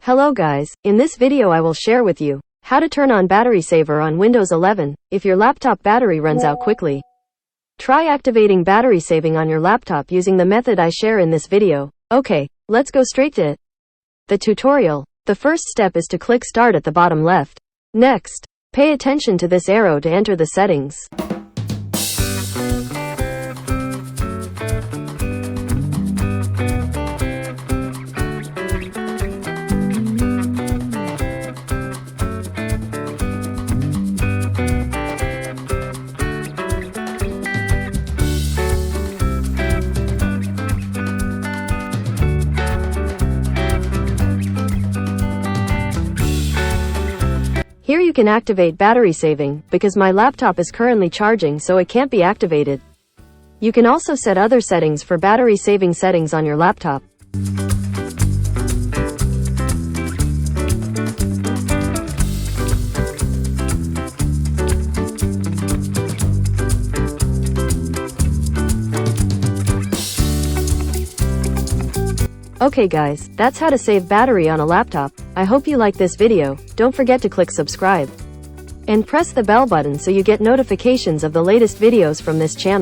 Hello guys, in this video I will share with you how to turn on battery saver on Windows 11 if your laptop battery runs out quickly. Try activating battery saving on your laptop using the method I share in this video. Okay, let's go straight to it. The tutorial. The first step is to click Start at the bottom left. Next, pay attention to this arrow to enter the settings. Here you can activate battery saving, because my laptop is currently charging so it can't be activated. You can also set other settings for battery saving settings on your laptop. Okay guys, that's how to save battery on a laptop. I hope you like this video. Don't forget to click subscribe and press the bell button so you get notifications of the latest videos from this channel.